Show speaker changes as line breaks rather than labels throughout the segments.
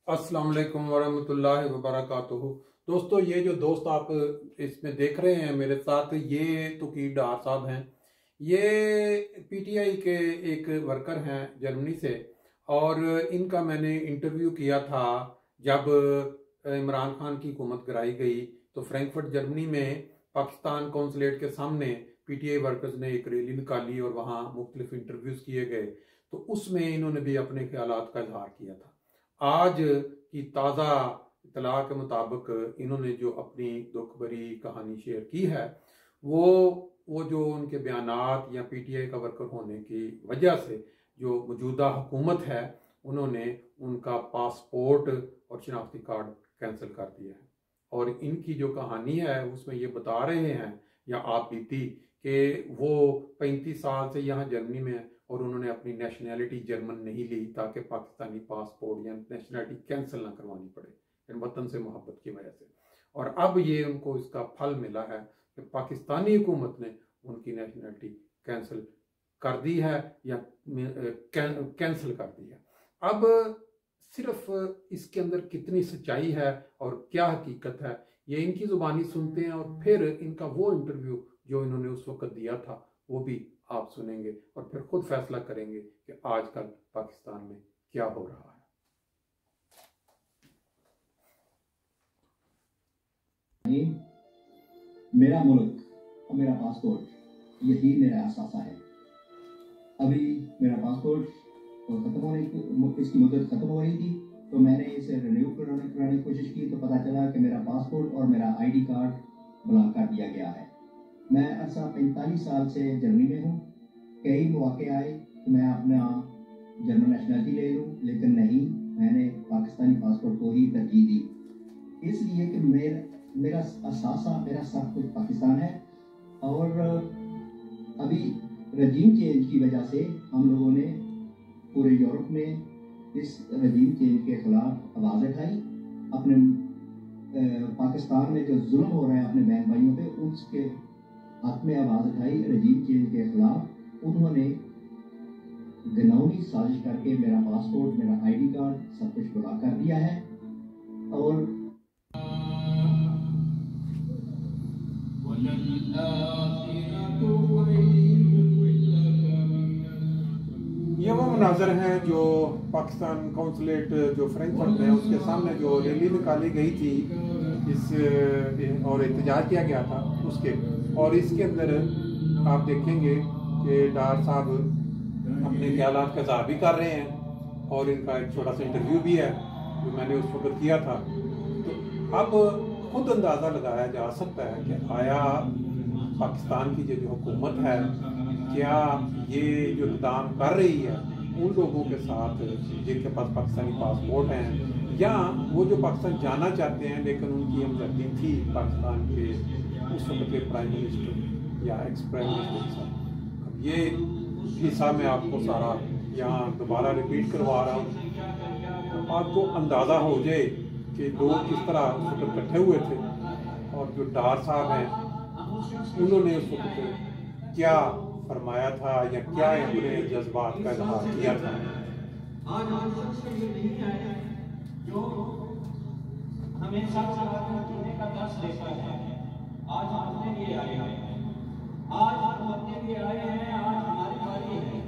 अस्सलाम वालेकुम वरहमतुल्लाहि वबरकातुहू। दोस्तों, ये जो दोस्त आप इसमें देख रहे हैं मेरे साथ, ये तौकीर डार साहब हैं। ये पीटीआई के एक वर्कर हैं जर्मनी से, और इनका मैंने इंटरव्यू किया था जब इमरान खान की हुकूमत गिराई गई। तो फ्रैंकफर्ट जर्मनी में पाकिस्तान कौंसलेट के सामने पीटीआई वर्कर्स ने एक रैली निकाली और वहाँ मुख्तलिफ इंटरव्यूज किए गए। तो उसमें इन्होंने भी अपने ख्यालात का इजहार किया था। आज की ताज़ा इतला के मुताबिक इन्होंने जो अपनी दुख भरी कहानी शेयर की है, वो जो उनके बयानात या पीटीआई का वर्कर होने की वजह से जो मौजूदा हुकूमत है, उन्होंने उनका पासपोर्ट और शनाख्ती कार्ड कैंसिल कर दिया है। और इनकी जो कहानी है उसमें ये बता रहे हैं, या आप बीती, कि वो 35 साल से यहाँ जर्मनी में है और उन्होंने अपनी नेशनैलिटी जर्मन नहीं ली ताकि पाकिस्तानी पासपोर्ट या नेशनैलिटी कैंसिल ना करवानी पड़े वतन से मोहब्बत की वजह से। और अब ये उनको इसका फल मिला है कि पाकिस्तानी हुकूमत ने उनकी नेशनैलिटी कैंसिल कर दी है या कैंसिल कर दी है। अब सिर्फ इसके अंदर कितनी सच्चाई है और क्या हकीकत है, ये इनकी जुबानी सुनते हैं और फिर इनका वो इंटरव्यू जो इन्होंने उस वक्त दिया था वो भी आप सुनेंगे और फिर खुद फैसला करेंगे कि आजकल पाकिस्तान में क्या हो रहा
है। मेरा मुल्क और मेरा पासपोर्ट, यही मेरा एहसास है। अभी मेरा पासपोर्ट खत्म होने की इसकी मुद्दत खत्म हो रही थी, तो मैंने इसे रिन्यू कराने की कोशिश की, तो पता चला कि मेरा पासपोर्ट और मेरा आईडी कार्ड ब्लॉक कर दिया गया है। मैं अर्सा 45 साल से जर्मनी में हूँ। कई मौके आए कि मैं अपना जर्मन नेशनलिटी ले लूँ, लेकिन नहीं, मैंने पाकिस्तानी पासपोर्ट को ही तरजीह दी, इसलिए कि मेरा असासा, मेरा सब कुछ पाकिस्तान है। और अभी रजीम चेंज की वजह से हम लोगों ने पूरे यूरोप में इस रजीम चेंज के खिलाफ आवाज़ उठाई। अपने पाकिस्तान में जो जुल्म हो रहा है अपने बहन भाइयों पे, उसके हक में आवाज़ उठाई रजीम चेंज के खिलाफ। उन्होंने घिनौनी साजिश करके मेरा पासपोर्ट, मेरा आईडी कार्ड, सब कुछ ब्लॉक कर दिया है। और
ये वो मनाजर हैं जो पाकिस्तान कौंसलेट जो फ्रैंकफर्ट में उसके सामने जो रैली निकाली गई थी इस और एहतजाज किया गया था उसके। और इसके अंदर आप देखेंगे कि डार साहब अपने ख्यालात का इज़हार भी कर रहे हैं और इनका एक छोटा सा इंटरव्यू भी है जो मैंने उस वक्त किया था। तो अब खुद अंदाज़ा लगाया जा सकता है कि आया पाकिस्तान की जो हुकूमत है, क्या ये जो इक़दाम कर रही है उन लोगों के साथ जिनके पास पाकिस्तानी पासपोर्ट हैं, या वो जो पाकिस्तान जाना चाहते हैं लेकिन उनकी हमदर्दी थी पाकिस्तान के उस वक्त के प्राइम मिनिस्टर या एक्स प्राइम मिनिस्टर के साथ। अब ये हिस्सा मैं आपको सारा यहाँ दोबारा रिपीट करवा रहा हूँ, तो आपको अंदाज़ा हो जाए कि लोग किस तरह उस वक्त इकट्ठे हुए थे और जो डार साहब हैं उन्होंने उस वक्त क्या फरमाया था या क्या अपने जज्बात का इजहार किया था।
आज हम शख्स ये नहीं आए जो हमेशा चीने का दर्श देता है। आज हम अपने लिए आए हैं, आज हम अपने लिए आए हैं, आज हमारी बारी है।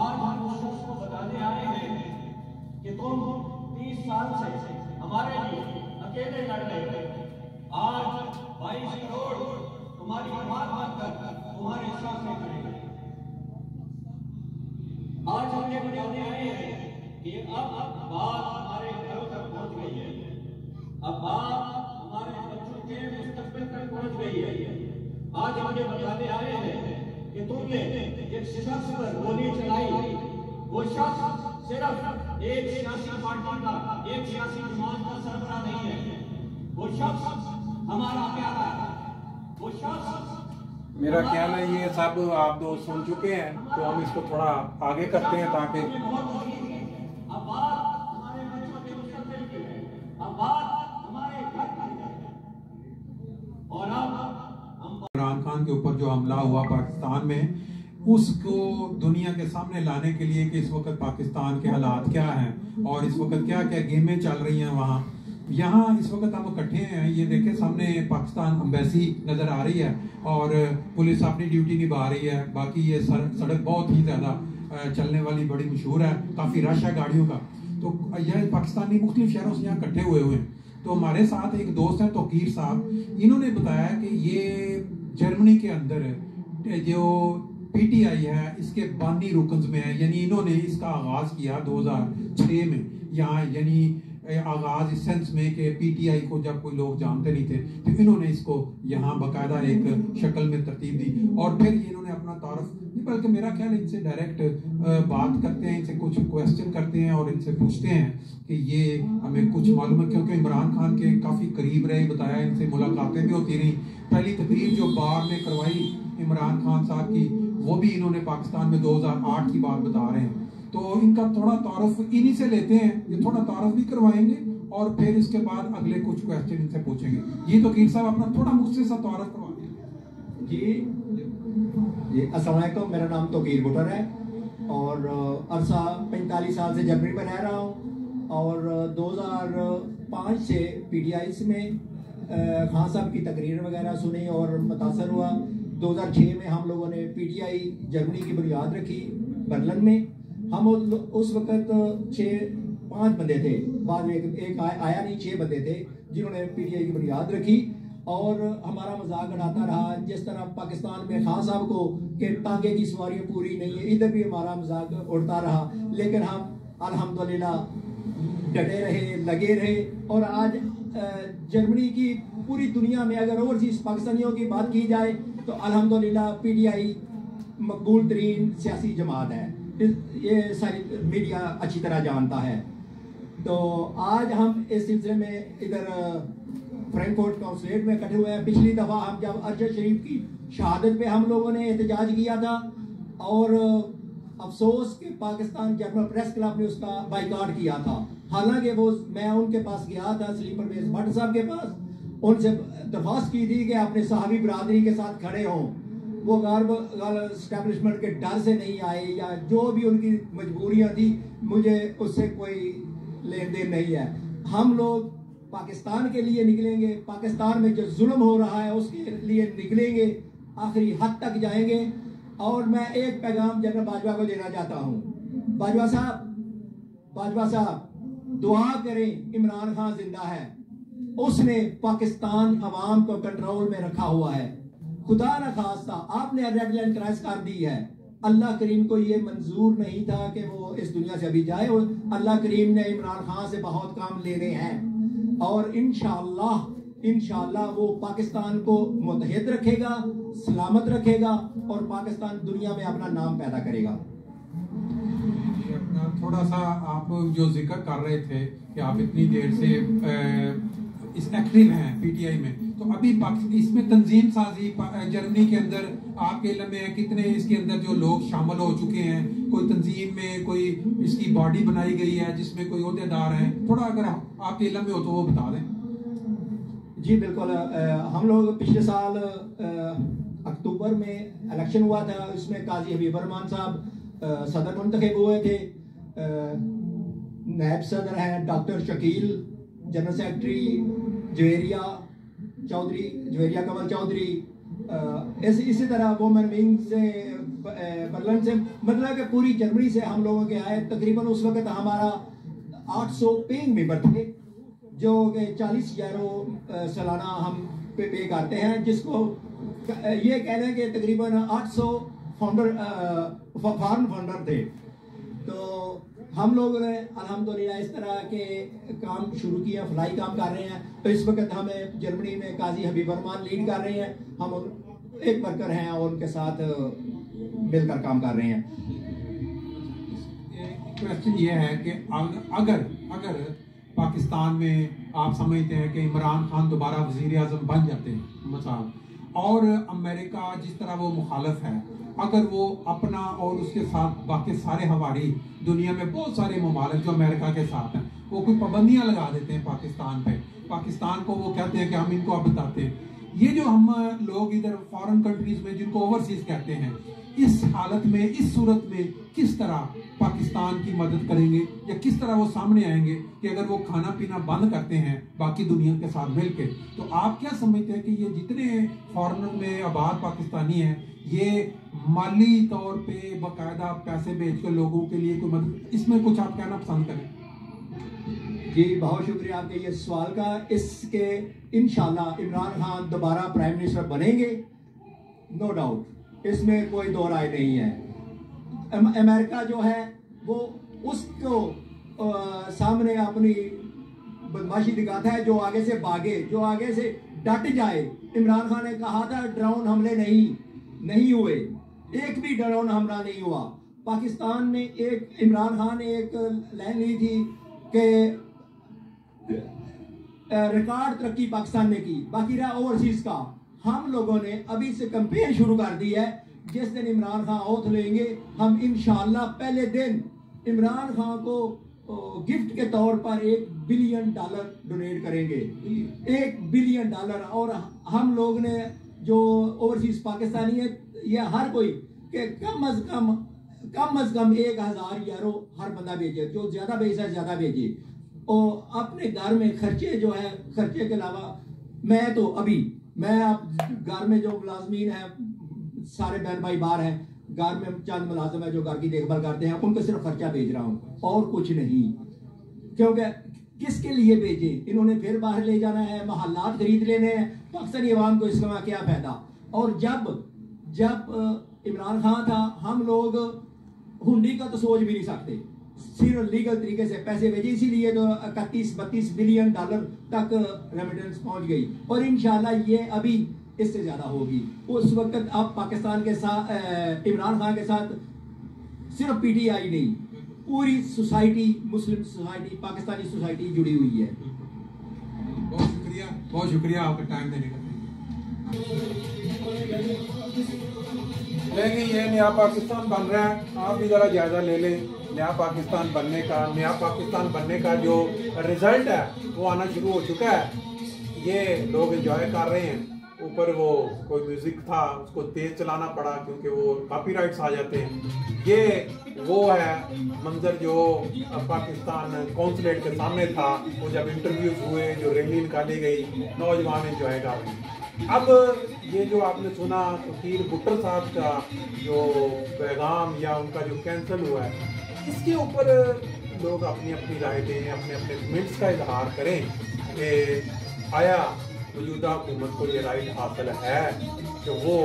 आज हम उस शख्स को बताने आए हैं कि तुम 30 साल से हमारे लिए अकेले लड़ रहे थे। आज 22 करोड़ तुम्हारी बात बनकर तुम्हारे साथ में खड़े हैं। आज हम ये बताने आए हैं कि अब बात हमारे घरों तक पहुंच गई है, अब बात हमारे बच्चों के मुस्तकबिल तक पहुंच गई है। आज हम ये बताने आए हैं कि तुमने एक शख्स पर गोली चलाई, वो शख्स सिर्फ एक सियासी पार्टी का, एक सियासी जमात का सरबराह नहीं है, वो शख्स हमारा प्यारा है, वो शख्स।
मेरा ख्याल है ये सब आप दोस्त सुन चुके हैं, तो हम इसको थोड़ा आगे करते हैं ताकि इमरान खान के ऊपर जो हमला हुआ पाकिस्तान में, उसको दुनिया के सामने लाने के लिए कि इस वक्त पाकिस्तान के हालात क्या हैं और इस वक्त क्या क्या गेमें चल रही हैं वहाँ। यहाँ इस वक्त हम इकट्ठे हैं, ये देखें सामने पाकिस्तान एम्बेसी नज़र आ रही है और पुलिस अपनी ड्यूटी निभा रही है। बाकी ये सड़क बहुत ही ज़्यादा चलने वाली बड़ी मशहूर है, काफ़ी रश है गाड़ियों का। तो यह पाकिस्तानी मुख्तलिफ शहरों से यहाँ इकट्ठे हुए हैं। तो हमारे साथ एक दोस्त हैं तौकीर साहब, इन्होंने बताया कि ये जर्मनी के अंदर जो पीटीआई है इसके बानी रुकन्स में है, यानी इन्होंने इसका आगाज़ किया 2006 में यहाँ, यानी आगाज इस सेंस में कि पीटीआई को जब कोई लोग जानते नहीं थे तो इन्होंने इसको यहाँ बाकायदा एक शक्ल में तरतीब दी और फिर इन्होंने अपना तारुफ, बल्कि मेरा ख्याल इनसे डायरेक्ट बात करते हैं, इनसे कुछ क्वेश्चन करते हैं और इनसे पूछते हैं कि ये हमें कुछ मालूम है, क्योंकि इमरान खान के काफ़ी करीब रहे, बताया इनसे मुलाकातें भी होती रही। पहली तकरीर जो बार ने करवाई इमरान खान साहब की वो भी इन्होंने पाकिस्तान में 2008 की बात बता रहे हैं। तो इनका थोड़ा तारुफ इन्हीं से लेते हैं, ये थोड़ा तारुफ भी करवाएंगे और फिर इसके बाद अगले कुछ क्वेश्चन इनसे पूछेंगे। जी तौकीर साहब अपना थोड़ा मुझसे सा तारुफ करवा दीजिए।
जी अस्सलाम वालेकुम, मेरा नाम तौकीर बुटर है और अरसा 45 साल से जर्मनी में रह रहा हूँ और 2005 से पीटीआई में खान साहब की तकरीर वगैरह सुनी और मुतासर हुआ। 2006 में हम लोगों ने पीटीआई जर्मनी की बुनियाद रखी बर्लिन में। हम उस वक्त 5 बंदे थे, बाद में एक आया नहीं, 6 बंदे थे जिन्होंने पीटीआई की बुनियाद रखी और हमारा मजाक उड़ाता रहा। जिस तरह पाकिस्तान में खान साहब को कि तांगे की सवारियाँ पूरी नहीं है, इधर भी हमारा मजाक उड़ता रहा, लेकिन हम अल्हम्दुलिल्लाह डटे रहे, लगे रहे और आज जर्मनी की पूरी दुनिया में अगर ओवरसीज पाकिस्तानियों की बात की जाए तो अल्हम्दुलिल्लाह पीटीआई मकबूल तरीन सियासी जमात है, ये सारी मीडिया अच्छी तरह जानता है। तो आज हम इस सिलसिले में इधर फ्रैंकफर्ट कॉन्सुलेट में इकट्ठे हुए हैं। पिछली दफ़ा हम जब अरशद शरीफ की शहादत पे हम लोगों ने एहतजाज किया था और अफसोस कि पाकिस्तान जर्नल प्रेस क्लब ने उसका बाइकआउट किया था। हालांकि वो मैं उनके पास गया था, स्लीपर बेस भट्ट साहब के पास, उनसे दरख्वास्त की थी कि अपने सहाबी बरादरी के साथ खड़े हों। वो गार्ब एस्टेब्लिशमेंट के डर से नहीं आए या जो भी उनकी मजबूरियां थी, मुझे उससे कोई लेन देन नहीं है। हम लोग पाकिस्तान के लिए निकलेंगे, पाकिस्तान में जो जुल्म हो रहा है उसके लिए निकलेंगे, आखिरी हद तक जाएंगे। और मैं एक पैगाम जनरल बाजवा को देना चाहता हूँ। बाजवा साहब दुआ करें, इमरान खान जिंदा है, उसने पाकिस्तान अवाम को कंट्रोल में रखा हुआ है। खुदा न खास्ता आपने रेड लाइन क्रॉस कर दी है, अल्लाह करीम को ये मंजूर नहीं था कि वो इस दुनिया से अभी जाए और अल्लाह करीम ने इमरान खान से बहुत काम लेने हैं और इंशाअल्लाह वो पाकिस्तान को मुत्तहिद रखेगा, सलामत रखेगा और पाकिस्तान दुनिया में अपना नाम पैदा करेगा।
अपना थोड़ा सा आप जो जिक्र कर रहे थे कि आप इतनी देर से इस एक्टिव हैं पीटीआई में, तो अभी इसमें तंजीम साजी जर्मनी के अंदर आपके इल्म में है कितने इसके अंदर जो लोग शामिल हो चुके हैं? कोई तंजीम में कोई इसकी बॉडी बनाई गई है जिसमें कोई ओहदेदार हैं? थोड़ा अगर आपके इल्म में हो तो वो बता दें।
जी बिल्कुल, हम लोग पिछले साल अक्टूबर में इलेक्शन हुआ था, उसमें काजी हबीब रहमान साहब सदर मुंतखब हुए थे। नायब सदर हैं doctor Shakeel, general secretary Javeria Kamal Chaudhry, इसी तरह वोमेन विंग से बर्लिन से, मतलब कि पूरी जर्मनी से हम लोगों के आए। तकरीबन उस वक्त हमारा 800 पेइंग मेंबर थे जो कि 40 यूरो सालाना हम पे करते हैं, जिसको ये कह लें कि तकरीबन 800 फॉरेन फंडर थे। तो हम लोगों ने अल्हम्दुलिल्लाह इस तरह के काम शुरू किया, फ्लाई काम कर रहे हैं। तो इस वक्त हमें जर्मनी में काजी हबीब रहमान लीड कर रहे हैं, हम एक वर्कर हैं और उनके साथ मिलकर काम कर रहे हैं।
क्वेश्चन ये है कि अगर पाकिस्तान में आप समझते हैं कि इमरान खान दोबारा वजीर आजम बन जाते हैं मसाल, और अमेरिका जिस तरह वो मुखालफ है, अगर वो अपना और उसके साथ बाकी सारे हवारी दुनिया में बहुत सारे ममालिक जो अमेरिका के साथ हैं वो कोई पाबंदियां लगा देते हैं पाकिस्तान पे, पाकिस्तान को वो कहते हैं कि हम इनको अब बताते हैं, ये जो हम लोग इधर फॉरेन कंट्रीज में जिनको ओवरसीज कहते हैं, इस हालत में, इस सूरत में किस तरह पाकिस्तान की मदद करेंगे या किस तरह वो सामने आएंगे कि अगर वो खाना पीना बंद करते हैं बाकी दुनिया के साथ मिलके। तो आप क्या समझते हैं कि ये जितने फॉरेनर में आबाद पाकिस्तानी हैं, ये माली तौर पे बाकायदा पैसे भेज कर लोगों के लिए कोई मदद, इसमें कुछ आप कहना पसंद करें?
जी बहुत शुक्रिया आपके ये सवाल का। इसके इंशाल्लाह इमरान खान दोबारा प्राइम मिनिस्टर बनेंगे, नो डाउट, इसमें कोई दो राय नहीं है। अमेरिका जो है वो उसको सामने अपनी बदमाशी दिखाता है, जो आगे से भागे, जो आगे से डट जाए। इमरान खान ने कहा था ड्रोन हमले नहीं हुए, एक भी ड्रोन हमला नहीं हुआ। पाकिस्तान ने इमरान खान ने एक लाइन ली थी कि रिकॉर्ड तरक्की पाकिस्तान ने की, बाकी रहा ओवरसीज का। हम लोगों ने अभी से कैंपेन शुरू कर दी है। जिस दिन इमरान खान ओथ लेंगे, हम इंशाल्लाह पहले दिन इमरान खान को गिफ्ट के तौर पर $1 बिलियन डोनेट करेंगे, $1 बिलियन। और हम लोग ने जो ओवरसीज पाकिस्तानी है, ये हर कोई के कम अज कम 1000 यूरो हर बंदा भेजे, जो ज्यादा भेजा ज्यादा भेजे। और अपने घर में खर्चे जो है, खर्चे के अलावा मैं आप घर में जो मुलाजमीन है, सारे बहन भाई बाहर हैं, घर में चंद मुलाजिम है जो घर की देखभाल करते हैं, उनको सिर्फ खर्चा भेज रहा हूँ और कुछ नहीं। क्योंकि किसके लिए भेजे, इन्होंने फिर बाहर ले जाना है, महल्लात खरीद लेने हैं, पाकिस्तानी अवाम को इसका क्या फायदा। और जब इमरान खान था, हम लोग हुंडी का तो सोच भी नहीं सकते, सिर्फ लीगल तरीके से पैसे भेजे, इसीलिए तो 31-32 बिलियन डॉलर तक रेमिटेंस पहुंच गई। और इंशाल्लाह ये अभी इससे ज्यादा होगी। उस वक्त अब पाकिस्तान के साथ, इमरान खान के साथ सिर्फ पीटीआई नहीं, पूरी सोसाइटी, मुस्लिम सोसाइटी, पाकिस्तानी सोसाइटी जुड़ी हुई है।
बहुत शुक्रिया आपका टाइम देने का। लेकिन ये नया पाकिस्तान बन रहा है, आप भी जरा जायजा ले लें नया पाकिस्तान बनने का जो रिजल्ट है वो आना शुरू हो चुका है। ये लोग एंजॉय कर रहे हैं। ऊपर वो कोई म्यूजिक था, उसको तेज चलाना पड़ा क्योंकि वो कॉपीराइट्स आ जाते हैं। ये वो है मंजर जो पाकिस्तान कौंसलेट के सामने था, वो जब इंटरव्यूज हुए, जो रैली निकाली गई, नौजवान एंजॉय कर रहे हैं। अब ये जो आपने सुना तकीर भुट्टर साहब का जो पैगाम या उनका जो कैंसिल हुआ है, इसके ऊपर लोग अपनी अपनी राय दें, अपने अपने कमेंट्स का इजहार करें कि आया मौजूदा हुकूमत को ये राइट हासिल है कि वो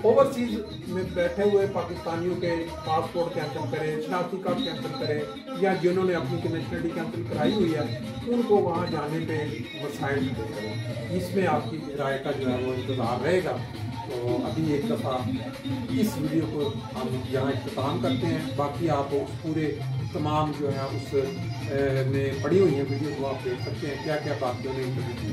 ओवरसीज में बैठे हुए पाकिस्तानियों के पासपोर्ट कैंसिल करें, शनाख्ती कार्ड कैंसिल करें, या जिन्होंने अपनी नेशनलिटी कैंसिल कराई हुई है उनको वहाँ जाने पे मसाइल करें। इसमें आपकी राय का जो है वो इंतज़ार रहेगा। तो अभी एक दफ़ा इस वीडियो को हम यहाँ इख्तिताम करते हैं। बाकी आप उस पूरे तमाम जो है उस में पड़ी हुई हैं वीडियो को आप देख सकते हैं, क्या क्या बातें उन्हें इंटरव्यू की।